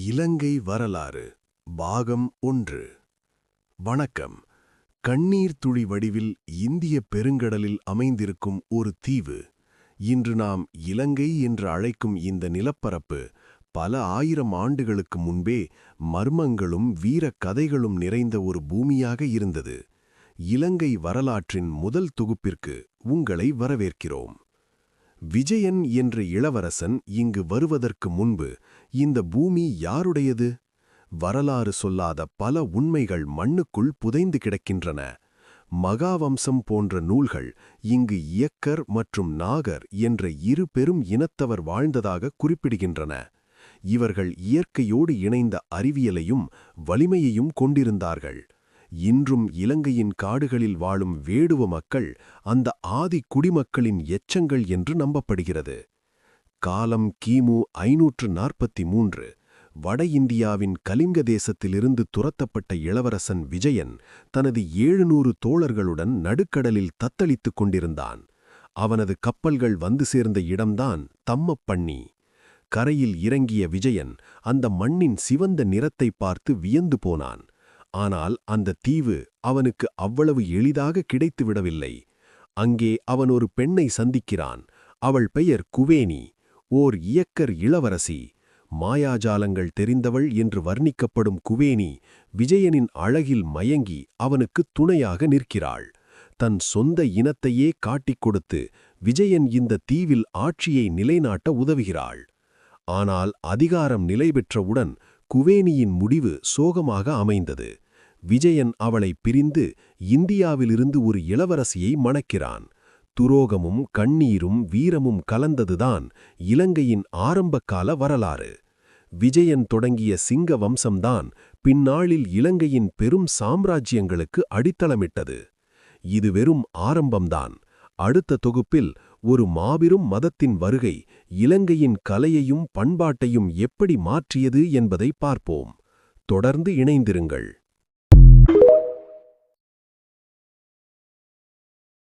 இலங்கை வரலாறு பாகம் 1. வணக்கம். கண்ணீர் துளி வடிவில் இந்திய பெருங்கடலில் அமைந்திருக்கும் ஒரு தீவு. இன்று நாம் இலங்கை என்று அழைக்கும் இந்த நிலப்பரப்பு பல ஆயிரம் ஆண்டுகளுக்கு முன்பே மர்மங்களும் வீரக் கதைகளும் நிறைந்த ஒரு பூமியாக இருந்தது. இலங்கை வரலாற்றின் முதல் தொகுப்பிற்கு உங்களை வரவேற்கிறோம். விஜயன் என்ற இளவரசன் இங்கு வருவதற்கு முன்பு இந்த பூமி யாருடையது? வரலாறு சொல்லாத பல உண்மைகள் மண்ணுக்குள் புதைந்து கிடக்கின்றன. மகாவம்சம் போன்ற நூல்கள் இங்கு இயக்கர் மற்றும் நாகர் என்ற இரு பெரும் இனத்தவர் வாழ்ந்ததாக குறிப்பிடுகின்றன. இவர்கள் இயற்கையோடு இணைந்த அறிவியலையும் வலிமையையும் கொண்டிருந்தார்கள். இன்றும் இலங்கையின் காடுகளில் வாழும் வேடுவ மக்கள் அந்த ஆதி குடிமக்களின் எச்சங்கள் என்று நம்பப்படுகிறது. காலம் கிமு 543. வட இந்தியாவின் கலிங்க தேசத்திலிருந்து துரத்தப்பட்ட இளவரசன் விஜயன் தனது 700 தோழர்களுடன் நடுக்கடலில் தத்தளித்துக் கொண்டிருந்தான். அவனது கப்பல்கள் வந்து சேர்ந்த இடம்தான் தம்மப்பண்ணி. கரையில் இறங்கிய விஜயன் அந்த மண்ணின் சிவந்த நிறத்தை பார்த்து வியந்து போனான். ஆனால் அந்த தீவு அவனுக்கு அவ்வளவு எளிதாக கிடைத்துவிடவில்லை. அங்கே அவன் ஒரு பெண்ணை சந்திக்கிறான். அவள் பெயர் குவேனி, ஓர் இயக்கர் இளவரசி. மாயாஜாலங்கள் தெரிந்தவள் என்று வர்ணிக்கப்படும் குவேனி விஜயனின் அழகில் மயங்கி அவனுக்கு துணையாக நிற்கிறாள். தன் சொந்த இனத்தையே காட்டிக் கொடுத்து விஜயன் இந்த தீவில் ஆட்சியை நிலைநாட்ட உதவுகிறாள். ஆனால் அதிகாரம் நிலை பெற்றவுடன் குவேனியின் முடிவு சோகமாக அமைந்தது. விஜயன் அவளை பிரிந்து இந்தியாவிலிருந்து ஒரு இளவரசியை மணக்கிறான். துரோகமும் கண்ணீரும் வீரமும் கலந்ததுதான் இலங்கையின் ஆரம்பகால வரலாறு. விஜயன் தொடங்கிய சிங்க வம்சம்தான் பின்னாளில் இலங்கையின் பெரும் சாம்ராஜ்யங்களுக்கு அடித்தளமிட்டது. இது வெறும் ஆரம்பம்தான். அடுத்த தொகுப்பில் ஒரு மாபெரும் மதத்தின் வருகை இலங்கையின் கலையையும் பண்பாட்டையும் எப்படி மாற்றியது என்பதை பார்ப்போம். தொடர்ந்து இணைந்திருங்கள்.